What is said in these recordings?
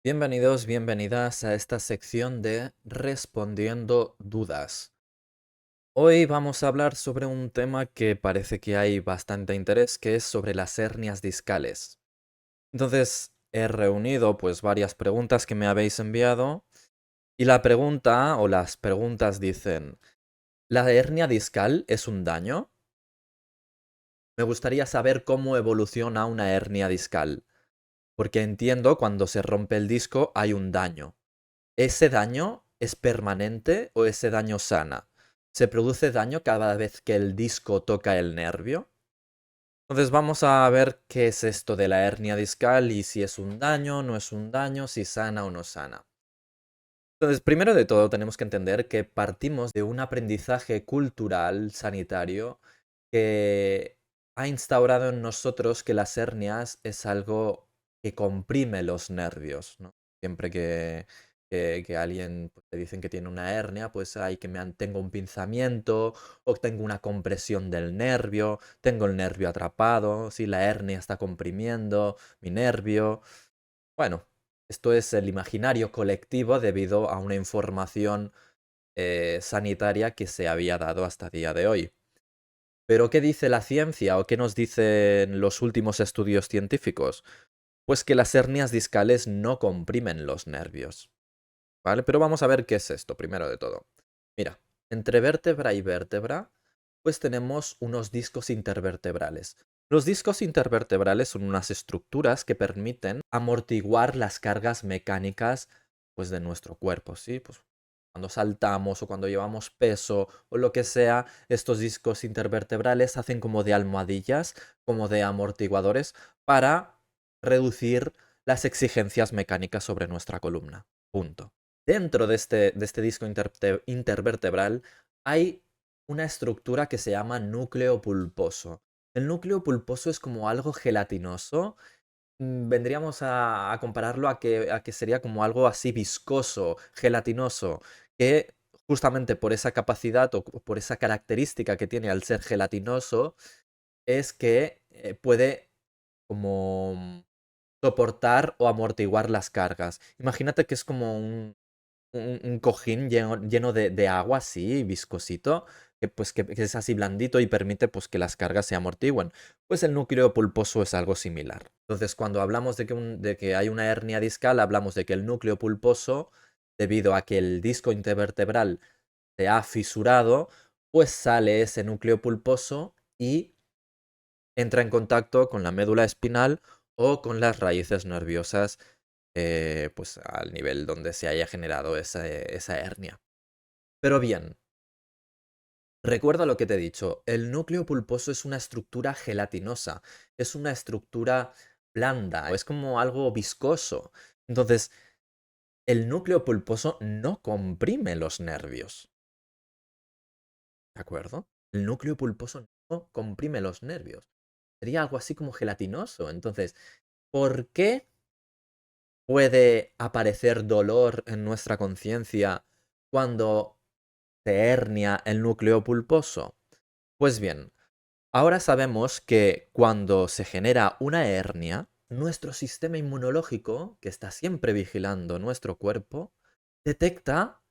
Bienvenidos, bienvenidas a esta sección de Respondiendo Dudas. Hoy vamos a hablar sobre un tema que parece que hay bastante interés, que es sobre las hernias discales. Entonces, he reunido pues varias preguntas que me habéis enviado y la pregunta o las preguntas dicen, ¿la hernia discal es un daño? Me gustaría saber cómo evoluciona una hernia discal, porque entiendo cuando se rompe el disco hay un daño. ¿Ese daño es permanente o ese daño sana? ¿Se produce daño cada vez que el disco toca el nervio? Entonces vamos a ver qué es esto de la hernia discal y si es un daño, no es un daño, si sana o no sana. Entonces, primero de todo tenemos que entender que partimos de un aprendizaje cultural sanitario que ha instaurado en nosotros que las hernias es algo que comprime los nervios, ¿no? Siempre que alguien pues, te dicen que tiene una hernia, pues hay que tengo un pinzamiento o tengo una compresión del nervio, tengo el nervio atrapado, si la hernia está comprimiendo mi nervio. Bueno, esto es el imaginario colectivo debido a una información sanitaria que se había dado hasta el día de hoy. Pero ¿qué dice la ciencia o qué nos dicen los últimos estudios científicos? Pues que las hernias discales no comprimen los nervios, ¿vale? Pero vamos a ver qué es esto, primero de todo. Mira, entre vértebra y vértebra, pues tenemos unos discos intervertebrales. Los discos intervertebrales son unas estructuras que permiten amortiguar las cargas mecánicas, pues, de nuestro cuerpo, ¿sí? Pues cuando saltamos o cuando llevamos peso o lo que sea, estos discos intervertebrales hacen como de almohadillas, como de amortiguadores, para reducir las exigencias mecánicas sobre nuestra columna. Punto. Dentro de este disco intervertebral hay una estructura que se llama núcleo pulposo. El núcleo pulposo es como algo gelatinoso. Vendríamos a compararlo a que sería como algo así viscoso, gelatinoso, que justamente por esa capacidad o por esa característica que tiene al ser gelatinoso, es que puede como soportar o amortiguar las cargas. Imagínate que es como un cojín lleno de agua así, viscosito, que, pues, que es así blandito y permite pues, que las cargas se amortiguen. Pues el núcleo pulposo es algo similar. Entonces, cuando hablamos de que hay una hernia discal, hablamos de que el núcleo pulposo, debido a que el disco intervertebral se ha fisurado, pues sale ese núcleo pulposo y entra en contacto con la médula espinal o con las raíces nerviosas, pues al nivel donde se haya generado esa hernia. Pero bien, recuerda lo que te he dicho, el núcleo pulposo es una estructura gelatinosa, es una estructura blanda, es como algo viscoso. Entonces, el núcleo pulposo no comprime los nervios, ¿de acuerdo? El núcleo pulposo no comprime los nervios. Sería algo así como gelatinoso. Entonces, ¿por qué puede aparecer dolor en nuestra conciencia cuando se hernia el núcleo pulposo? Pues bien, ahora sabemos que cuando se genera una hernia, nuestro sistema inmunológico, que está siempre vigilando nuestro cuerpo, detecta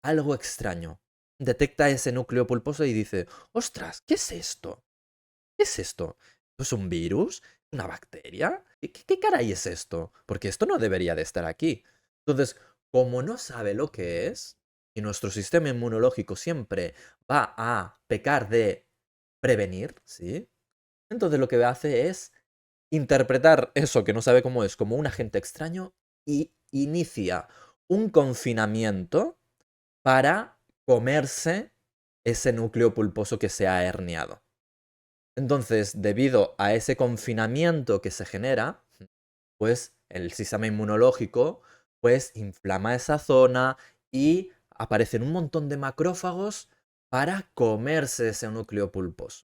algo extraño. Detecta ese núcleo pulposo y dice, ostras, ¿qué es esto? ¿Qué es esto? ¿Esto es un virus? ¿Una bacteria? ¿Qué caray es esto? Porque esto no debería de estar aquí. Entonces, como no sabe lo que es, y nuestro sistema inmunológico siempre va a pecar de prevenir, ¿sí? Entonces lo que hace es interpretar eso que no sabe cómo es como un agente extraño y inicia un confinamiento para comerse ese núcleo pulposo que se ha herniado. Entonces, debido a ese confinamiento que se genera, pues el sistema inmunológico pues inflama esa zona y aparecen un montón de macrófagos para comerse ese núcleo pulposo.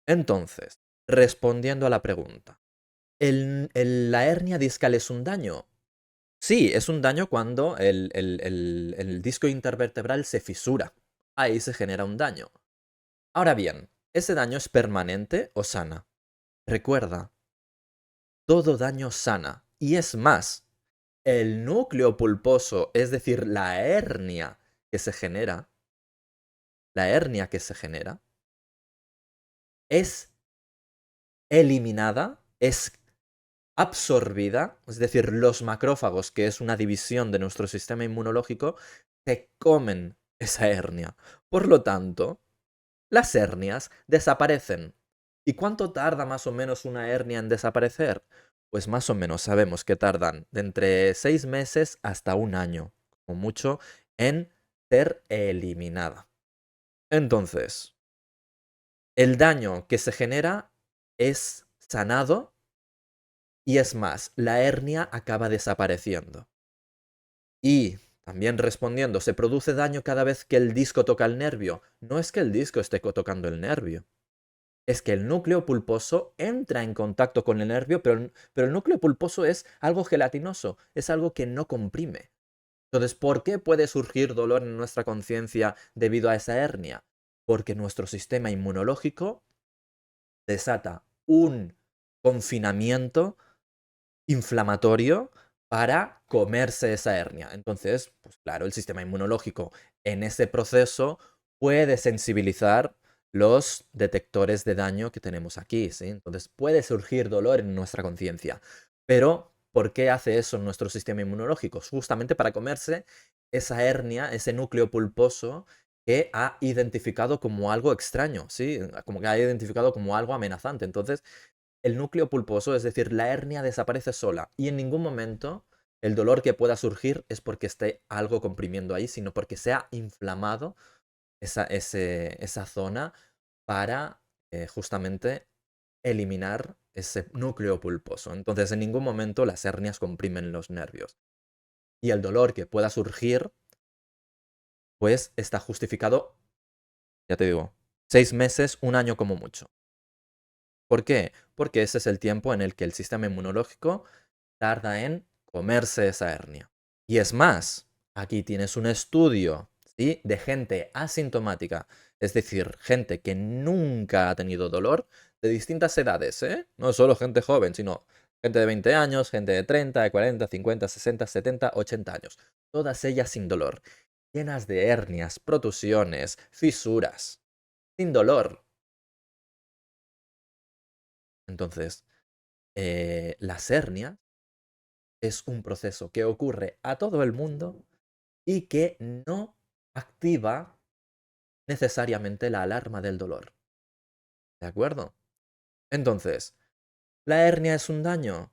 Entonces, respondiendo a la pregunta, ¿la hernia discal es un daño? Sí, es un daño cuando el disco intervertebral se fisura. Ahí se genera un daño. Ahora bien, ¿ese daño es permanente o sana? Recuerda, todo daño sana. Y es más, el núcleo pulposo, es decir, que se genera, la hernia que se genera, es eliminada, es absorbida, es decir, los macrófagos, que es una división de nuestro sistema inmunológico, se comen esa hernia. Por lo tanto, las hernias desaparecen. ¿Y cuánto tarda más o menos una hernia en desaparecer? Pues más o menos sabemos que tardan de entre 6 meses hasta un año, como mucho, en ser eliminada. Entonces, el daño que se genera es sanado y es más, la hernia acaba desapareciendo. Y también respondiendo, ¿se produce daño cada vez que el disco toca el nervio? No es que el disco esté tocando el nervio. Es que el núcleo pulposo entra en contacto con el nervio, pero el núcleo pulposo es algo gelatinoso, es algo que no comprime. Entonces, ¿por qué puede surgir dolor en nuestra conciencia debido a esa hernia? Porque nuestro sistema inmunológico desata un confinamiento inflamatorio para comerse esa hernia. Entonces, pues claro, el sistema inmunológico en ese proceso puede sensibilizar los detectores de daño que tenemos aquí, ¿sí? Entonces puede surgir dolor en nuestra conciencia. Pero, ¿por qué hace eso nuestro sistema inmunológico? Justamente para comerse esa hernia, ese núcleo pulposo que ha identificado como algo extraño, ¿sí? Como que ha identificado como algo amenazante. Entonces, el núcleo pulposo, es decir, la hernia desaparece sola y en ningún momento el dolor que pueda surgir es porque esté algo comprimiendo ahí, sino porque se ha inflamado esa zona para justamente eliminar ese núcleo pulposo. Entonces, en ningún momento las hernias comprimen los nervios. Y el dolor que pueda surgir, pues está justificado, ya te digo, 6 meses, un año como mucho. ¿Por qué? Porque ese es el tiempo en el que el sistema inmunológico tarda en comerse esa hernia. Y es más, aquí tienes un estudio, ¿sí?, de gente asintomática, es decir, gente que nunca ha tenido dolor, de distintas edades, ¿eh? No solo gente joven, sino gente de 20 años, gente de 30, de 40, 50, 60, 70, 80 años. Todas ellas sin dolor, llenas de hernias, protusiones, fisuras, sin dolor. Entonces, las hernias es un proceso que ocurre a todo el mundo y que no activa necesariamente la alarma del dolor. ¿De acuerdo? Entonces, ¿la hernia es un daño?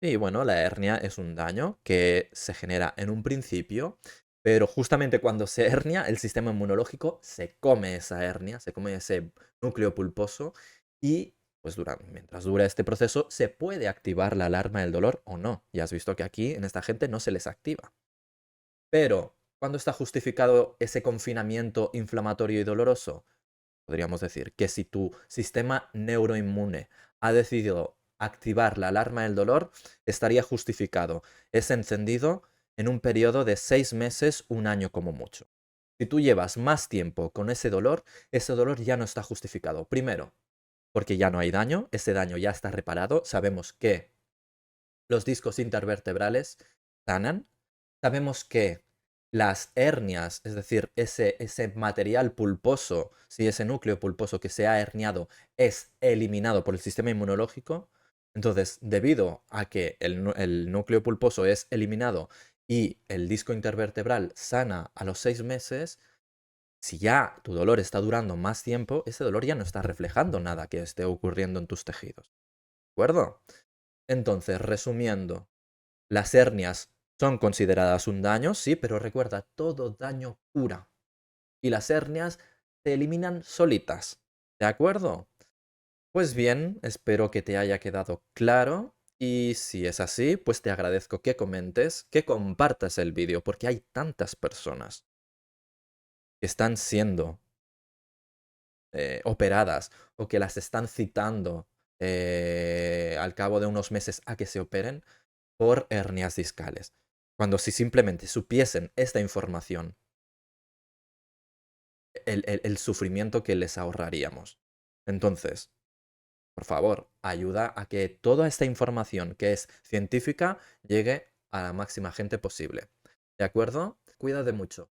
Sí, bueno, la hernia es un daño que se genera en un principio, pero justamente cuando se hernia, el sistema inmunológico se come esa hernia, se come ese núcleo pulposo y pues mientras dura este proceso se puede activar la alarma del dolor o no. Ya has visto que aquí en esta gente no se les activa. Pero, ¿cuándo está justificado ese confinamiento inflamatorio y doloroso? Podríamos decir que si tu sistema neuroinmune ha decidido activar la alarma del dolor, estaría justificado ese encendido en un periodo de 6 meses, un año como mucho. Si tú llevas más tiempo con ese dolor ya no está justificado. Primero, porque ya no hay daño, ese daño ya está reparado, sabemos que los discos intervertebrales sanan. Sabemos que las hernias, es decir, ese material pulposo, si ese núcleo pulposo que se ha herniado es eliminado por el sistema inmunológico, entonces, debido a que el núcleo pulposo es eliminado y el disco intervertebral sana a los 6 meses, si ya tu dolor está durando más tiempo, ese dolor ya no está reflejando nada que esté ocurriendo en tus tejidos. ¿De acuerdo? Entonces, resumiendo, las hernias son consideradas un daño, sí, pero recuerda, todo daño cura. Y las hernias se eliminan solitas. ¿De acuerdo? Pues bien, espero que te haya quedado claro. Y si es así, pues te agradezco que comentes, que compartas el vídeo, porque hay tantas personas que están siendo operadas o que las están citando al cabo de unos meses a que se operen por hernias discales. Cuando si simplemente supiesen esta información, el sufrimiento que les ahorraríamos. Entonces, por favor, ayuda a que toda esta información que es científica llegue a la máxima gente posible. ¿De acuerdo? Cuídate mucho.